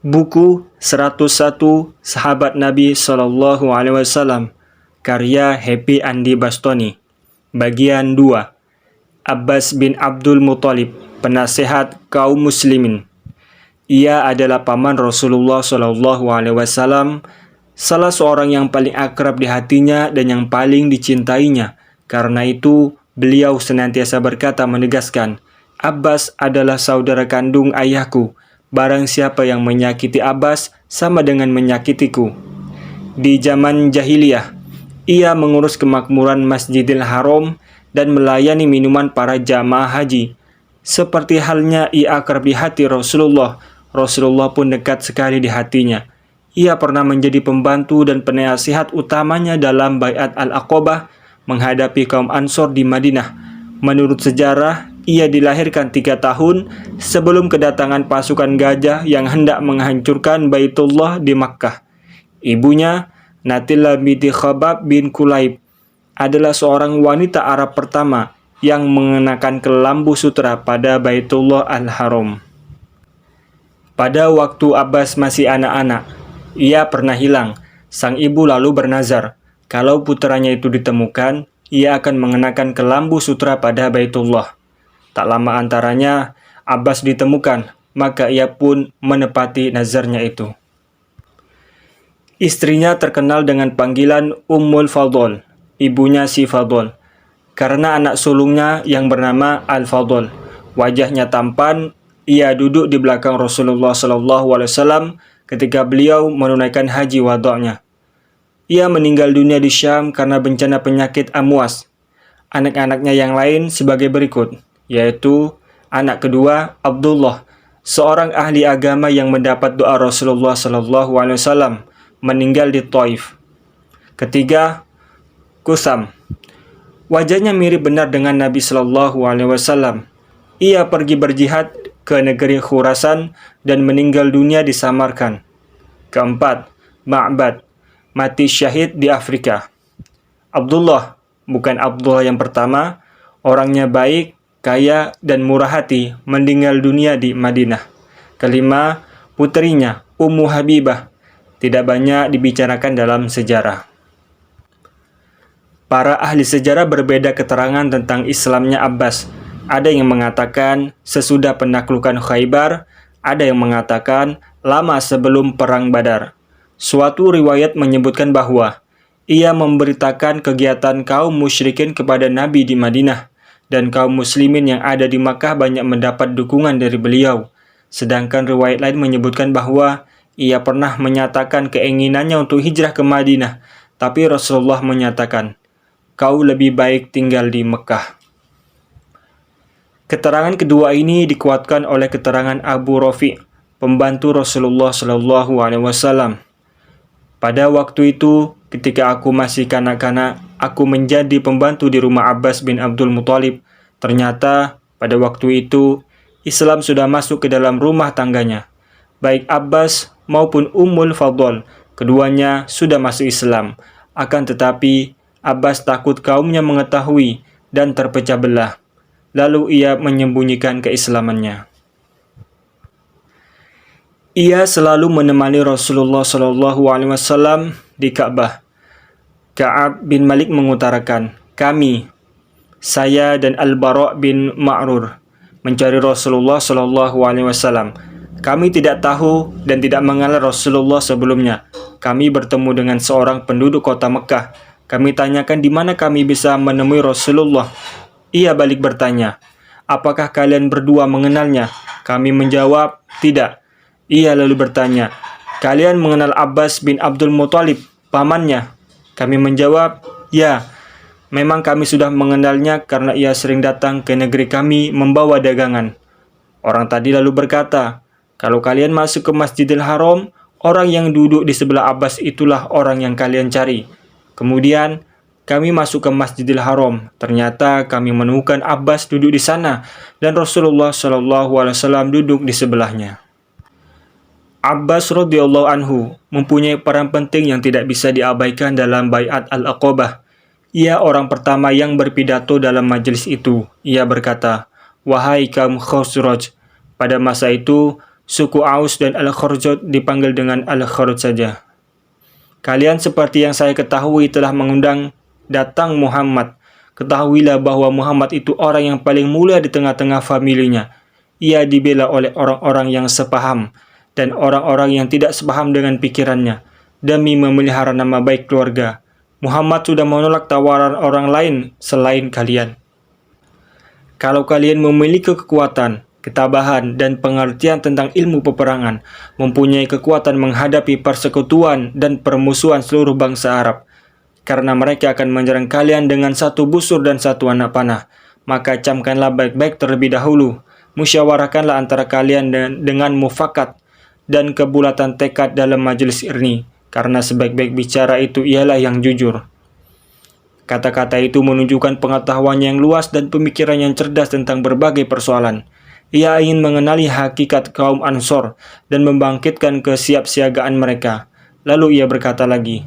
Buku 101 Sahabat Nabi Sallallahu Alaihi Wasallam karya Happy Andi Bastoni. Bagian 2. Abbas bin Abdul Muthalib, penasehat kaum muslimin. Ia adalah paman Rasulullah Sallallahu Alaihi Wasallam, salah seorang yang paling akrab di hatinya dan yang paling dicintainya. Karena itu, beliau senantiasa berkata menegaskan, Abbas adalah saudara kandung ayahku. Barang siapa yang menyakiti Abbas sama dengan menyakitiku. Di zaman jahiliyah, ia mengurus kemakmuran Masjidil Haram dan melayani minuman para jamaah haji. Seperti halnya ia akrab di hati Rasulullah, Rasulullah pun dekat sekali di hatinya. Ia pernah menjadi pembantu dan penasihat utamanya dalam Baiat Al-Aqabah menghadapi kaum Ansor di Madinah. Menurut sejarah, ia dilahirkan 3 tahun sebelum kedatangan pasukan gajah yang hendak menghancurkan Baitullah di Makkah. Ibunya, Natillah binti Khabab bin Kulaib, adalah seorang wanita Arab pertama yang mengenakan kelambu sutra pada Baitullah Al-Haram. Pada waktu Abbas masih anak-anak, ia pernah hilang. Sang ibu lalu bernazar, kalau putranya itu ditemukan, ia akan mengenakan kelambu sutra pada Baitullah. Tak lama antaranya, Abbas ditemukan, maka ia pun menepati nazarnya itu. Istrinya terkenal dengan panggilan Ummul Fadl, ibunya si Fadl, karena anak sulungnya yang bernama Al-Fadl. Wajahnya tampan, ia duduk di belakang Rasulullah SAW ketika beliau menunaikan haji wada'nya. Ia meninggal dunia di Syam karena bencana penyakit amwas. Anak-anaknya yang lain sebagai berikut, yaitu anak kedua Abdullah, seorang ahli agama yang mendapat doa Rasulullah SAW, meninggal di Taif. Ketiga, Kusam. Wajahnya mirip benar dengan Nabi SAW. Ia pergi berjihad ke negeri Khurasan dan meninggal dunia di Samarkand. Keempat, Ma'bad, mati syahid di Afrika. Abdullah, bukan Abdullah yang pertama, orangnya baik, kaya, dan murah hati, meninggal dunia di Madinah. Kelima, putrinya, Ummu Habibah, tidak banyak dibicarakan dalam sejarah. Para ahli sejarah berbeda keterangan tentang Islamnya Abbas. Ada yang mengatakan sesudah penaklukan Khaybar, ada yang mengatakan lama sebelum Perang Badar. Suatu riwayat menyebutkan bahwa ia memberitakan kegiatan kaum musyrikin kepada Nabi di Madinah, dan kaum muslimin yang ada di Makkah banyak mendapat dukungan dari beliau. Sedangkan riwayat lain menyebutkan bahwa ia pernah menyatakan keinginannya untuk hijrah ke Madinah, tapi Rasulullah menyatakan, "Kau lebih baik tinggal di Mekah." Keterangan kedua ini dikuatkan oleh keterangan Abu Rafi', pembantu Rasulullah SAW. Pada waktu itu, ketika aku masih kanak-kanak, aku menjadi pembantu di rumah Abbas bin Abdul Muthalib. Ternyata, pada waktu itu, Islam sudah masuk ke dalam rumah tangganya. Baik Abbas maupun Ummul Fadl, keduanya sudah masuk Islam. Akan tetapi, Abbas takut kaumnya mengetahui dan terpecah belah. Lalu ia menyembunyikan keislamannya. Ia selalu menemani Rasulullah SAW di Ka'bah. Ka'ab bin Malik mengutarakan, saya dan Al-Bara' bin Ma'rur mencari Rasulullah SAW. Kami tidak tahu dan tidak mengenal Rasulullah sebelumnya. Kami bertemu dengan seorang penduduk kota Mekah. Kami tanyakan di mana kami bisa menemui Rasulullah. Ia balik bertanya, apakah kalian berdua mengenalnya? Kami menjawab, tidak. Ia lalu bertanya, kalian mengenal Abbas bin Abdul Muthalib, pamannya? Kami menjawab, ya. Memang kami sudah mengenalnya karena ia sering datang ke negeri kami membawa dagangan. Orang tadi lalu berkata, kalau kalian masuk ke Masjidil Haram, orang yang duduk di sebelah Abbas itulah orang yang kalian cari. Kemudian, kami masuk ke Masjidil Haram. Ternyata kami menemukan Abbas duduk di sana dan Rasulullah SAW duduk di sebelahnya. Abbas radhiyallahu anhu mempunyai peran penting yang tidak bisa diabaikan dalam Baiat Al-Aqabah. Ia orang pertama yang berpidato dalam majelis itu. Ia berkata, "Wahai kaum Khazraj." Pada masa itu, Suku Aus dan Al-Khurjud dipanggil dengan Al-Khurjud saja. Kalian seperti yang saya ketahui telah mengundang datang Muhammad. Ketahuilah bahwa Muhammad itu orang yang paling mulia di tengah-tengah familinya. Ia dibela oleh orang-orang yang sepaham dan orang-orang yang tidak sepaham dengan pikirannya demi memelihara nama baik keluarga. Muhammad sudah menolak tawaran orang lain selain kalian. Kalau kalian memiliki kekuatan, ketabahan, dan pengertian tentang ilmu peperangan, mempunyai kekuatan menghadapi persekutuan dan permusuhan seluruh bangsa Arab, karena mereka akan menyerang kalian dengan satu busur dan satu anak panah, maka camkanlah baik-baik terlebih dahulu, musyawarahkanlah antara kalian dengan mufakat dan kebulatan tekad dalam majelis ini, karena sebaik-baik bicara itu ialah yang jujur. Kata-kata itu menunjukkan pengetahuannya yang luas dan pemikiran yang cerdas tentang berbagai persoalan. Ia ingin mengenali hakikat kaum Ansor dan membangkitkan kesiapsiagaan mereka. Lalu ia berkata lagi,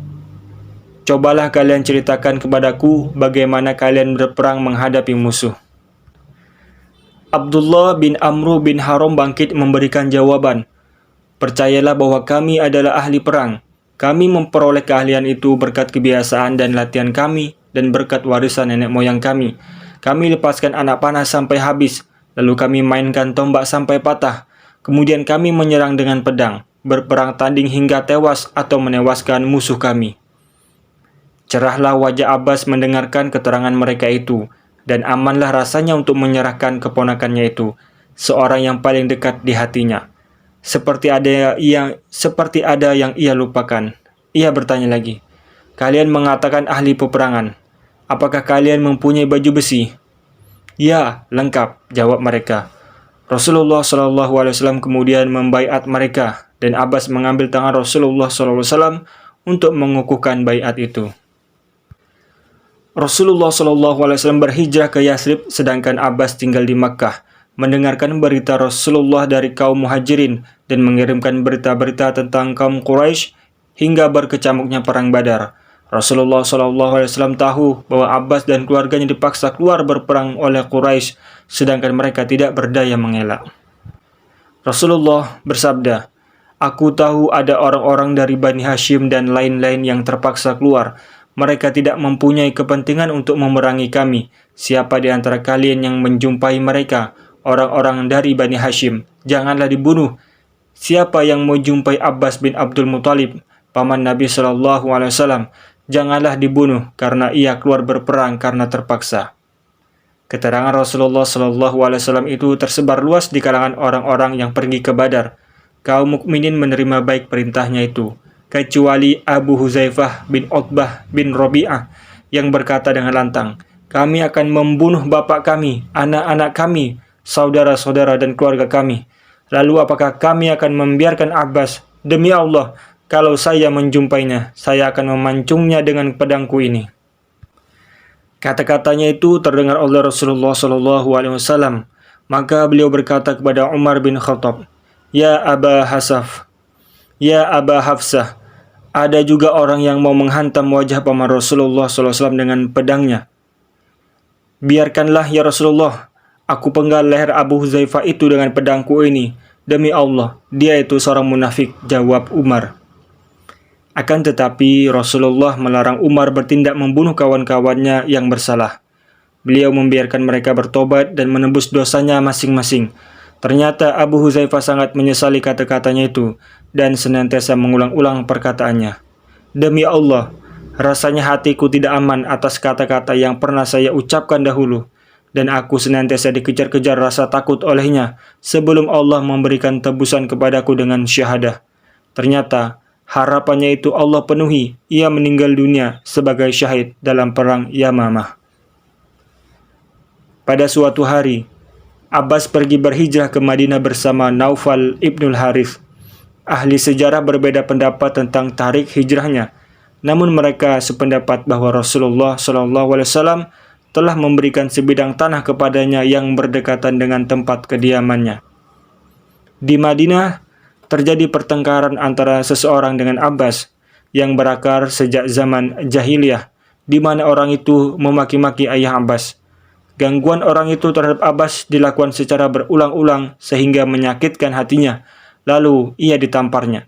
"Cobalah kalian ceritakan kepadaku bagaimana kalian berperang menghadapi musuh." Abdullah bin Amru bin Haram bangkit memberikan jawaban, "Percayalah bahwa kami adalah ahli perang. Kami memperoleh keahlian itu berkat kebiasaan dan latihan kami dan berkat warisan nenek moyang kami. Kami lepaskan anak panah sampai habis, lalu kami mainkan tombak sampai patah. Kemudian kami menyerang dengan pedang, berperang tanding hingga tewas atau menewaskan musuh kami." Cerahlah wajah Abbas mendengarkan keterangan mereka itu, dan amanlah rasanya untuk menyerahkan keponakannya itu, seorang yang paling dekat di hatinya. Seperti ada yang ia lupakan. Ia bertanya lagi, "Kalian mengatakan ahli peperangan. Apakah kalian mempunyai baju besi?" "Ya, lengkap," jawab mereka. Rasulullah SAW kemudian membaiat mereka, dan Abbas mengambil tangan Rasulullah SAW untuk mengukuhkan baiat itu. Rasulullah SAW berhijrah ke Yathrib, sedangkan Abbas tinggal di Makkah, mendengarkan berita Rasulullah dari kaum Muhajirin dan mengirimkan berita-berita tentang kaum Quraisy hingga berkecamuknya perang Badar. Rasulullah SAW tahu bahwa Abbas dan keluarganya dipaksa keluar berperang oleh Quraisy, sedangkan mereka tidak berdaya mengelak. Rasulullah bersabda, "Aku tahu ada orang-orang dari Bani Hashim dan lain-lain yang terpaksa keluar. Mereka tidak mempunyai kepentingan untuk memerangi kami. Siapa di antara kalian yang menjumpai mereka, orang-orang dari Bani Hashim, janganlah dibunuh. Siapa yang menjumpai Abbas bin Abdul Muthalib, paman Nabi SAW, janganlah dibunuh karena ia keluar berperang karena terpaksa." Keterangan Rasulullah SAW itu tersebar luas di kalangan orang-orang yang pergi ke Badar. Kaum mukminin menerima baik perintahnya itu, kecuali Abu Huzaifah bin Utbah bin Rabi'ah yang berkata dengan lantang, "Kami akan membunuh bapak kami, anak-anak kami, saudara-saudara dan keluarga kami. Lalu apakah kami akan membiarkan Abbas? Demi Allah, kalau saya menjumpainya, saya akan memancungnya dengan pedangku ini." Kata-katanya itu terdengar oleh Rasulullah SAW. Maka beliau berkata kepada Umar bin Khattab, "Ya Aba Hafsah, ada juga orang yang mau menghantam wajah paman Rasulullah SAW dengan pedangnya. Biarkanlah ya Rasulullah, aku penggal leher Abu Huzaifah itu dengan pedangku ini. Demi Allah, dia itu seorang munafik," jawab Umar. Akan tetapi Rasulullah melarang Umar bertindak membunuh kawan-kawannya yang bersalah. Beliau membiarkan mereka bertobat dan menebus dosanya masing-masing. Ternyata Abu Huzaifah sangat menyesali kata-katanya itu dan senantiasa mengulang-ulang perkataannya. "Demi Allah, rasanya hatiku tidak aman atas kata-kata yang pernah saya ucapkan dahulu, dan aku senantiasa dikejar-kejar rasa takut olehnya sebelum Allah memberikan tebusan kepadaku dengan syahadah. Ternyata harapannya itu Allah penuhi, ia meninggal dunia sebagai syahid dalam perang Yamamah." Pada suatu hari, Abbas pergi berhijrah ke Madinah bersama Naufal ibnul Harith. Ahli sejarah berbeda pendapat tentang tarik hijrahnya, namun mereka sependapat bahwa Rasulullah SAW telah memberikan sebidang tanah kepadanya yang berdekatan dengan tempat kediamannya. Di Madinah, terjadi pertengkaran antara seseorang dengan Abbas yang berakar sejak zaman jahiliyah, di mana orang itu memaki-maki ayah Abbas. Gangguan orang itu terhadap Abbas dilakukan secara berulang-ulang sehingga menyakitkan hatinya. lalu ia ditamparnya.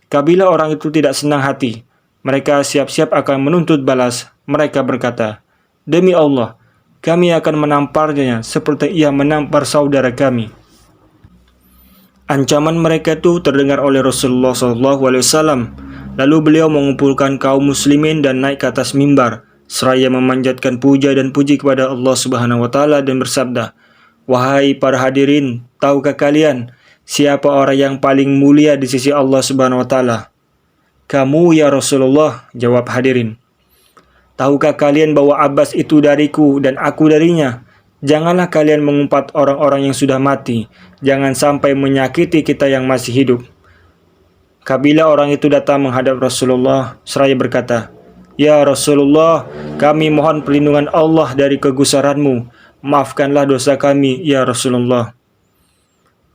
Kabila orang itu tidak senang hati, mereka siap-siap akan menuntut balas. Mereka berkata, "Demi Allah, kami akan menamparnya seperti ia menampar saudara kami." Ancaman mereka itu terdengar oleh Rasulullah SAW. Lalu beliau mengumpulkan kaum muslimin dan naik ke atas mimbar, seraya memanjatkan puja dan puji kepada Allah Subhanahu wa taala dan bersabda, "Wahai para hadirin, tahukah kalian siapa orang yang paling mulia di sisi Allah Subhanahu wa taala?" "Kamu ya Rasulullah," jawab hadirin. "Tahukah kalian bahwa Abbas itu dariku dan aku darinya? Janganlah kalian mengumpat orang-orang yang sudah mati. Jangan sampai menyakiti kita yang masih hidup." Kabila orang itu datang menghadap Rasulullah seraya berkata, "Ya Rasulullah, kami mohon perlindungan Allah dari kegusaran-Mu. Maafkanlah dosa kami, ya Rasulullah."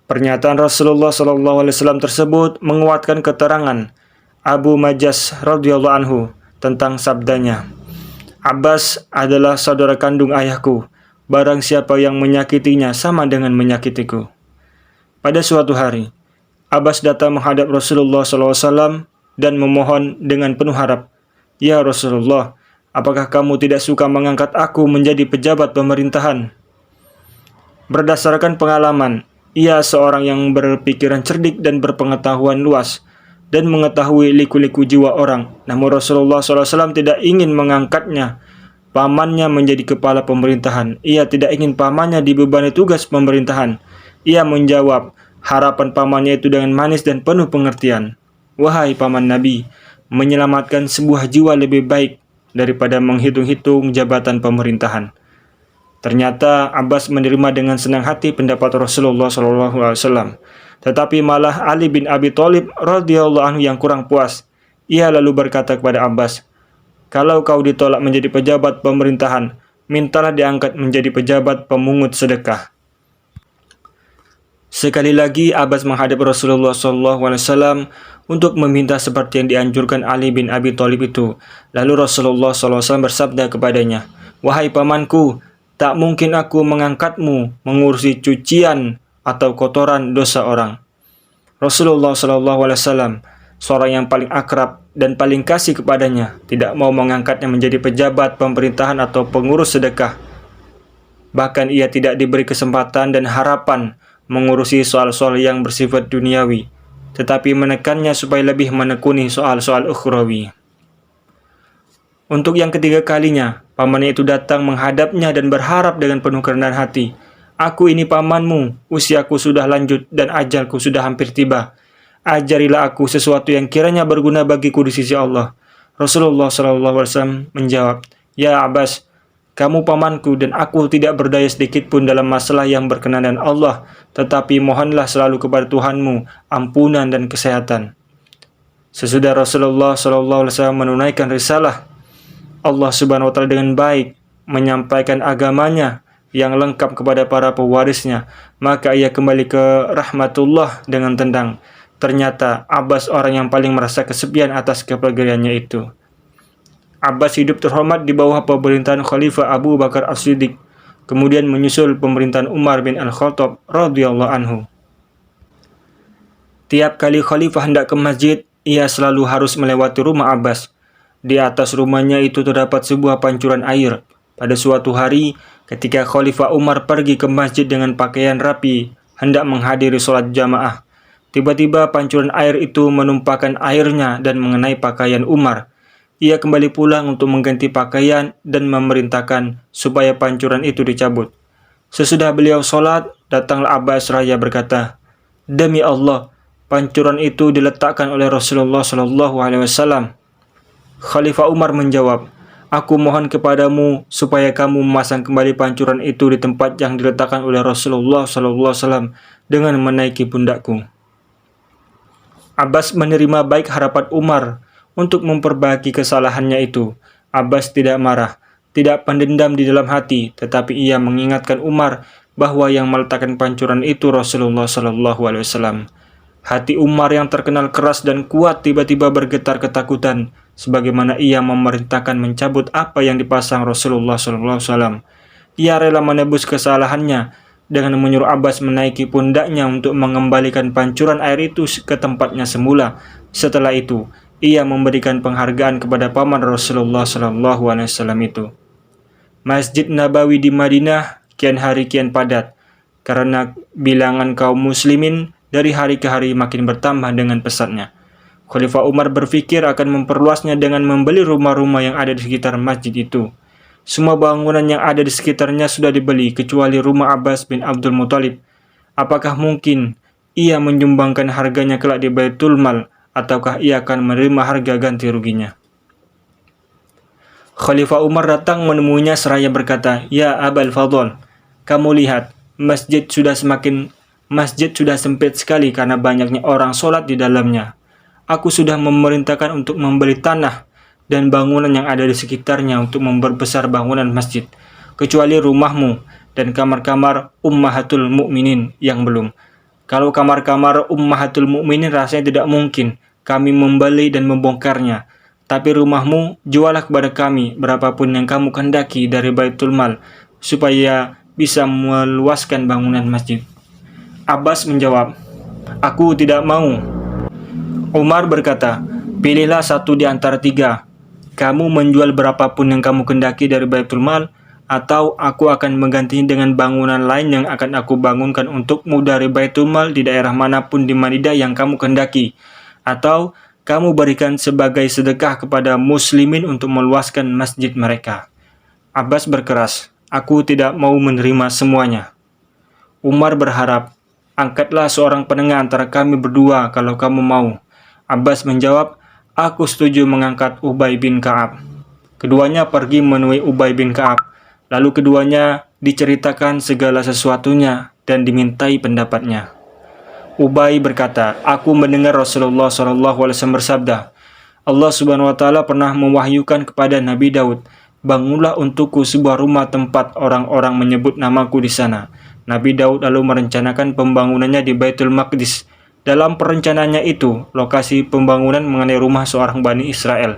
Pernyataan Rasulullah SAW tersebut menguatkan keterangan Abu Majas radhiyallahu anhu tentang sabdanya, "Abbas adalah saudara kandung ayahku. Barang siapa yang menyakitinya sama dengan menyakitiku." Pada suatu hari, Abbas datang menghadap Rasulullah SAW dan memohon dengan penuh harap, "Ya Rasulullah, apakah kamu tidak suka mengangkat aku menjadi pejabat pemerintahan?" Berdasarkan pengalaman, ia seorang yang berpikiran cerdik dan berpengetahuan luas dan mengetahui liku-liku jiwa orang. Namun Rasulullah SAW tidak ingin mengangkatnya pamannya menjadi kepala pemerintahan. Ia tidak ingin pamannya dibebani tugas pemerintahan. Ia menjawab harapan pamannya itu dengan manis dan penuh pengertian. "Wahai paman Nabi, menyelamatkan sebuah jiwa lebih baik daripada menghitung-hitung jabatan pemerintahan." Ternyata Abbas menerima dengan senang hati pendapat Rasulullah SAW. Tetapi malah Ali bin Abi Thalib radhiyallahu anhu yang kurang puas. Ia lalu berkata kepada Abbas, "Kalau kau ditolak menjadi pejabat pemerintahan, mintalah diangkat menjadi pejabat pemungut sedekah." Sekali lagi Abbas menghadap Rasulullah SAW untuk meminta seperti yang dianjurkan Ali bin Abi Thalib itu. Lalu Rasulullah SAW bersabda kepadanya, "Wahai pamanku, tak mungkin aku mengangkatmu mengurusi cucian atau kotoran dosa orang." Rasulullah SAW, seorang yang paling akrab dan paling kasih kepadanya, tidak mau mengangkatnya menjadi pejabat pemerintahan atau pengurus sedekah. Bahkan ia tidak diberi kesempatan dan harapan mengurusi soal-soal yang bersifat duniawi, tetapi menekannya supaya lebih menekuni soal-soal ukhrawi. Untuk yang ketiga kalinya, pamannya itu datang menghadapnya dan berharap dengan penuh kerendahan hati, "Aku ini pamanmu, usiaku sudah lanjut dan ajalku sudah hampir tiba. Ajarilah aku sesuatu yang kiranya berguna bagiku di sisi Allah." Rasulullah SAW menjawab, "Ya Abbas, kamu pamanku dan aku tidak berdaya sedikit pun dalam masalah yang berkenaan dengan Allah, tetapi mohonlah selalu kepada Tuhanmu ampunan dan kesehatan." Sesudah Rasulullah SAW menunaikan risalah Allah Subhanahu wa taala dengan baik, menyampaikan agamanya yang lengkap kepada para pewarisnya, maka ia kembali ke rahmatullah dengan tenang. Ternyata Abbas orang yang paling merasa kesepian atas kepergiannya itu. Abbas hidup terhormat di bawah pemerintahan Khalifah Abu Bakar As-Siddiq, kemudian menyusul pemerintahan Umar bin Al-Khattab radhiyallahu anhu. Tiap kali Khalifah hendak ke masjid, ia selalu harus melewati rumah Abbas. Di atas rumahnya itu terdapat sebuah pancuran air. Pada suatu hari, ketika Khalifah Umar pergi ke masjid dengan pakaian rapi, hendak menghadiri sholat jamaah, tiba-tiba pancuran air itu menumpahkan airnya dan mengenai pakaian Umar. Ia kembali pulang untuk mengganti pakaian dan memerintahkan supaya pancuran itu dicabut. Sesudah beliau sholat, datanglah Abbas seraya berkata, "Demi Allah, pancuran itu diletakkan oleh Rasulullah SAW." Khalifah Umar menjawab, "Aku mohon kepadamu supaya kamu memasang kembali pancuran itu di tempat yang diletakkan oleh Rasulullah SAW dengan menaiki pundakku." Abbas menerima baik harapan Umar untuk memperbaiki kesalahannya itu. Abbas tidak marah, tidak pendendam di dalam hati, tetapi ia mengingatkan Umar bahwa yang meletakkan pancuran itu Rasulullah SAW. Hati Umar yang terkenal keras dan kuat tiba-tiba bergetar ketakutan, sebagaimana ia memerintahkan mencabut apa yang dipasang Rasulullah SAW. Ia rela menebus kesalahannya dengan menyuruh Abbas menaiki pundaknya untuk mengembalikan pancuran air itu ke tempatnya semula. Setelah itu, ia memberikan penghargaan kepada paman Rasulullah SAW itu. Masjid Nabawi di Madinah kian hari kian padat, karena bilangan kaum muslimin dari hari ke hari makin bertambah dengan pesatnya. Khalifah Umar berpikir akan memperluasnya dengan membeli rumah-rumah yang ada di sekitar masjid itu. Semua bangunan yang ada di sekitarnya sudah dibeli, kecuali rumah Abbas bin Abdul Muthalib. Apakah mungkin ia menyumbangkan harganya kelak di Baitul Mal, ataukah ia akan menerima harga ganti ruginya? Khalifah Umar datang menemuinya seraya berkata, "Ya Abul Fadl, kamu lihat, masjid sudah sempit sekali karena banyaknya orang sholat di dalamnya. Aku sudah memerintahkan untuk membeli tanah dan bangunan yang ada di sekitarnya untuk memperbesar bangunan masjid, kecuali rumahmu dan kamar-kamar Ummahatul Mukminin yang belum. Kalau kamar-kamar Ummahatul Mukminin rasanya tidak mungkin kami membeli dan membongkarnya. Tapi rumahmu jualah kepada kami berapapun yang kamu kehendaki dari Baitul Mal, supaya bisa meluaskan bangunan masjid." Abbas menjawab, "Aku tidak mau." Umar berkata, "Pilihlah satu di antara tiga. Kamu menjual berapapun yang kamu kehendaki dari Baitul Mal, atau aku akan menggantinya dengan bangunan lain yang akan aku bangunkan untukmu dari Baitul Mal di daerah manapun di Madinah yang kamu kehendaki, atau kamu berikan sebagai sedekah kepada muslimin untuk meluaskan masjid mereka." Abbas berkeras, "Aku tidak mau menerima semuanya." Umar berharap, "Angkatlah seorang penengah antara kami berdua kalau kamu mau." Abbas menjawab, "Aku setuju mengangkat Ubay bin Ka'ab." Keduanya pergi menemui Ubay bin Ka'ab. Lalu keduanya diceritakan segala sesuatunya dan dimintai pendapatnya. Ubay berkata, "Aku mendengar Rasulullah SAW bersabda, Allah Subhanahu wa Ta'ala pernah mewahyukan kepada Nabi Daud, 'Bangunlah untukku sebuah rumah tempat orang-orang menyebut namaku di sana.' Nabi Daud lalu merencanakan pembangunannya di Baitul Maqdis. Dalam perencanaannya itu, lokasi pembangunan mengenai rumah seorang Bani Israel.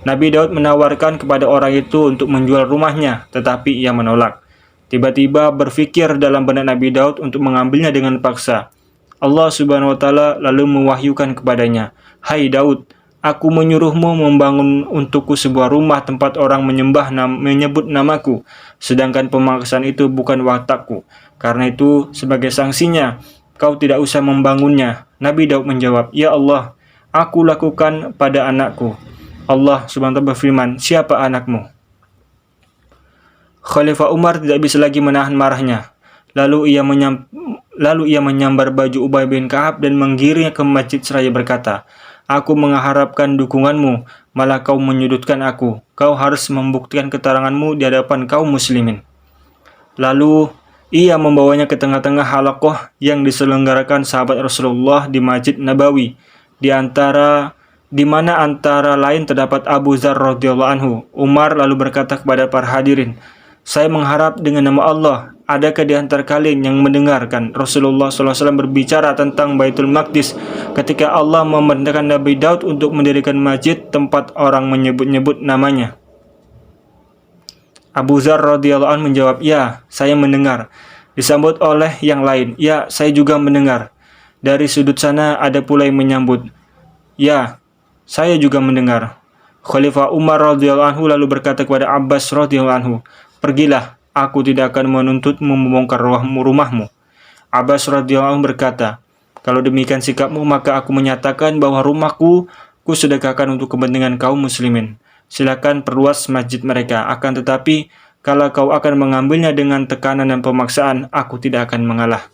Nabi Daud menawarkan kepada orang itu untuk menjual rumahnya, tetapi ia menolak. Tiba-tiba berfikir dalam benak Nabi Daud untuk mengambilnya dengan paksa. Allah Subhanahu wa Ta'ala lalu mewahyukan kepadanya, "Hai Daud, aku menyuruhmu membangun untukku sebuah rumah tempat orang menyebut namaku, sedangkan pemaksaan itu bukan watakku. Karena itu, sebagai sanksinya, kau tidak usah membangunnya." Nabi Daud menjawab, "Ya Allah, aku lakukan pada anakku." Allah Subhanahu wa Ta'ala berfirman, "Siapa anakmu?" Khalifah Umar tidak bisa lagi menahan marahnya. Lalu ia menyambar baju Ubay bin Ka'ab dan menggiringnya ke masjid seraya berkata, "Aku mengharapkan dukunganmu, malah kau menyudutkan aku. Kau harus membuktikan keteranganmu di hadapan kaum muslimin." Lalu ia membawanya ke tengah-tengah halaqah yang diselenggarakan sahabat Rasulullah di Masjid Nabawi, di mana antara lain terdapat Abu Dzar radhiyallahu anhu. Umar lalu berkata kepada para hadirin, "Saya mengharap dengan nama Allah, adakah di antara kalian yang mendengarkan Rasulullah SAW berbicara tentang Baitul Maqdis ketika Allah memerintahkan Nabi Daud untuk mendirikan masjid tempat orang menyebut-nyebut namanya?" Abu Dzar radhiyallahu anhu menjawab, "Ya, saya mendengar." Disambut oleh yang lain, "Ya, saya juga mendengar." Dari sudut sana ada pula yang menyambut, "Ya, saya juga mendengar." Khalifah Umar radhiyallahu anhu lalu berkata kepada Abbas radhiyallahu anhu, "Pergilah, aku tidak akan menuntutmu membongkar rumahmu." Abbas radhiyallahu anhu berkata, "Kalau demikian sikapmu, maka aku menyatakan bahwa rumahku kusedekahkan untuk kepentingan kaum muslimin. Silakan perluas masjid mereka, akan tetapi kalau kau akan mengambilnya dengan tekanan dan pemaksaan, aku tidak akan mengalah."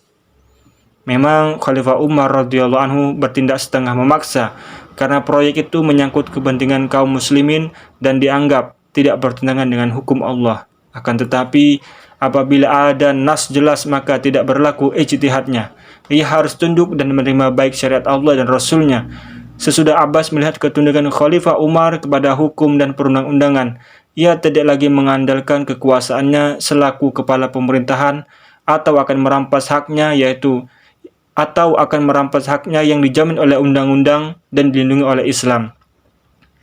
Memang Khalifah Umar radhiyallahu anhu bertindak setengah memaksa karena proyek itu menyangkut kepentingan kaum muslimin dan dianggap tidak bertentangan dengan hukum Allah. Akan tetapi apabila ada nas jelas maka tidak berlaku ijtihadnya. Ia harus tunduk dan menerima baik syariat Allah dan Rasulnya. Sesudah Abbas melihat ketundukan Khalifah Umar kepada hukum dan perundang-undangan, ia tidak lagi mengandalkan kekuasaannya selaku kepala pemerintahan atau akan merampas haknya yang dijamin oleh undang-undang dan dilindungi oleh Islam.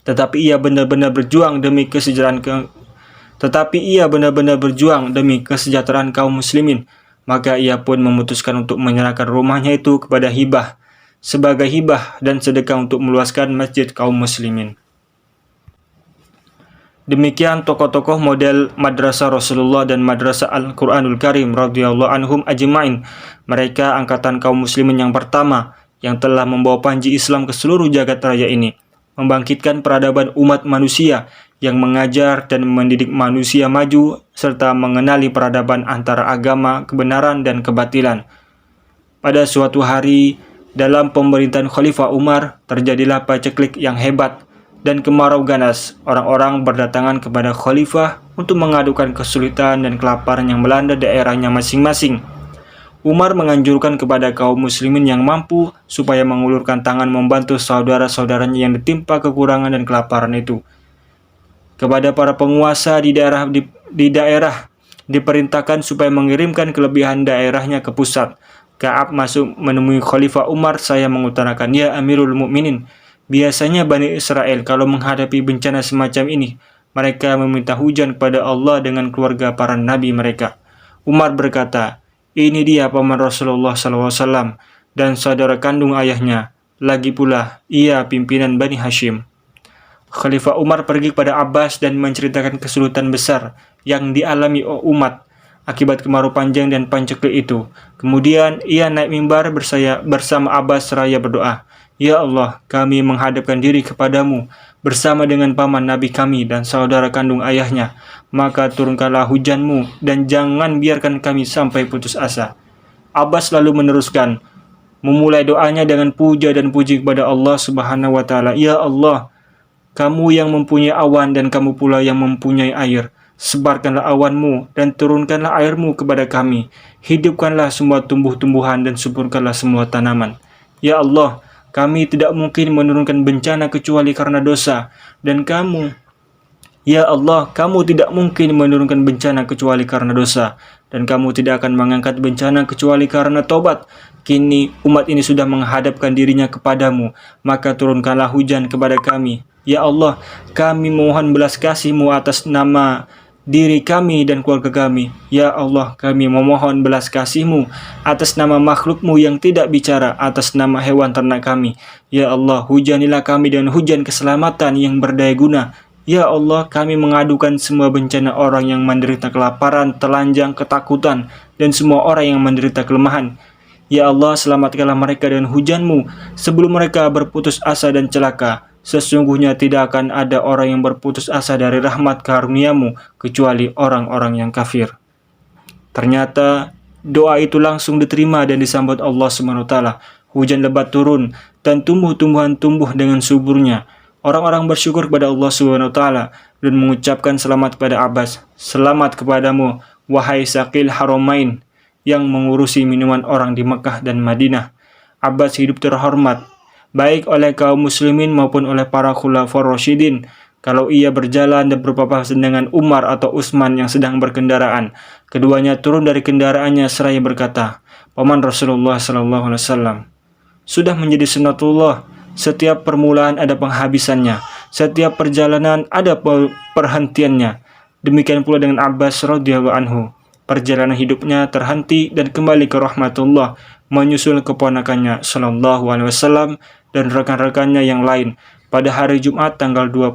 Tetapi ia benar-benar berjuang demi kesejahteraan kaum muslimin. maka ia pun memutuskan untuk menyerahkan rumahnya itu kepada hibah, sebagai hibah dan sedekah untuk meluaskan masjid kaum muslimin. Demikian tokoh-tokoh model Madrasah Rasulullah dan Madrasah Al-Quranul Karim radhiyallahu anhum ajma'in. Mereka angkatan kaum muslimin yang pertama yang telah membawa panji Islam ke seluruh jagat raya ini, membangkitkan peradaban umat manusia yang mengajar dan mendidik manusia maju serta mengenali peradaban antara agama, kebenaran, dan kebatilan. Pada suatu hari, dalam pemerintahan Khalifah Umar, terjadilah paceklik yang hebat dan kemarau ganas. Orang-orang berdatangan kepada Khalifah untuk mengadukan kesulitan dan kelaparan yang melanda daerahnya masing-masing. Umar menganjurkan kepada kaum muslimin yang mampu supaya mengulurkan tangan membantu saudara-saudaranya yang ditimpa kekurangan dan kelaparan itu. Kepada para penguasa di daerah diperintahkan supaya mengirimkan kelebihan daerahnya ke pusat. Ka'ab masuk menemui Khalifah Umar. Saya mengutarakan, "Ya Amirul Mukminin, biasanya Bani Israel kalau menghadapi bencana semacam ini, mereka meminta hujan kepada Allah dengan keluarga para nabi mereka." Umar berkata, "Ini dia paman Rasulullah SAW dan saudara kandung ayahnya. Lagi pula, ia pimpinan Bani Hashim." Khalifah Umar pergi kepada Abbas dan menceritakan kesulitan besar yang dialami umat akibat kemarau panjang dan panceklik itu. Kemudian ia naik mimbar bersama Abbas seraya berdoa, "Ya Allah, kami menghadapkan diri kepadamu bersama dengan paman Nabi kami dan saudara kandung ayahnya. Maka turunkanlah hujanmu dan jangan biarkan kami sampai putus asa." Abbas lalu meneruskan, memulai doanya dengan puja dan puji kepada Allah Subhanahu wa Ta'ala. "Ya Allah, kamu yang mempunyai awan dan kamu pula yang mempunyai air. Sebarkanlah awanmu dan turunkanlah airmu kepada kami. Hidupkanlah semua tumbuh-tumbuhan dan suburkanlah semua tanaman. Ya Allah, kami tidak mungkin menurunkan bencana kecuali karena dosa. Dan Ya Allah, kamu tidak mungkin menurunkan bencana kecuali karena dosa. Dan kamu tidak akan mengangkat bencana kecuali karena tobat. Kini umat ini sudah menghadapkan dirinya kepadamu, maka turunkanlah hujan kepada kami. Ya Allah, kami mohon belas kasih-Mu atas nama diri kami dan keluarga kami. Ya Allah, kami memohon belas kasih-Mu atas nama makhluk-Mu yang tidak bicara, atas nama hewan ternak kami. Ya Allah, hujanilah kami dengan hujan keselamatan yang berdaya guna. Ya Allah, kami mengadukan semua bencana orang yang menderita kelaparan, telanjang, ketakutan, dan semua orang yang menderita kelemahan. Ya Allah, selamatkanlah mereka dengan hujan-Mu sebelum mereka berputus asa dan celaka. Sesungguhnya tidak akan ada orang yang berputus asa dari rahmat karunia-Mu kecuali orang-orang yang kafir. Ternyata doa itu langsung diterima dan disambut Allah SWT. Hujan lebat turun dan tumbuh-tumbuhan tumbuh dengan suburnya. Orang-orang bersyukur kepada Allah SWT dan mengucapkan selamat kepada Abbas. Selamat kepadamu, wahai Saqil Haramain, yang mengurusi minuman orang di Mekah dan Madinah. Abbas hidup terhormat, baik oleh kaum muslimin maupun oleh para khulafaur rasyidin, kalau ia berjalan dan berpapasan dengan Umar atau Utsman yang sedang berkendaraan. Keduanya turun dari kendaraannya seraya berkata, "Paman Rasulullah SAW, sudah menjadi sunnatullah, setiap permulaan ada penghabisannya, setiap perjalanan ada perhentiannya." Demikian pula dengan Abbas radhiyallahu anhu. Perjalanan hidupnya terhenti dan kembali ke rahmatullah, menyusul keponakannya sallallahu alaihi wasallam dan rekan-rekannya yang lain pada hari Jumat tanggal 12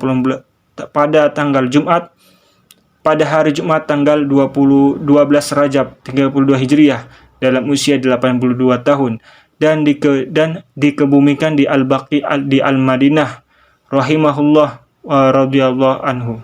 Rajab 32 Hijriah dalam usia 82 tahun dan dikebumikan di Al-Baqi di Al-Madinah rahimahullah wa radhiyallahu anhu.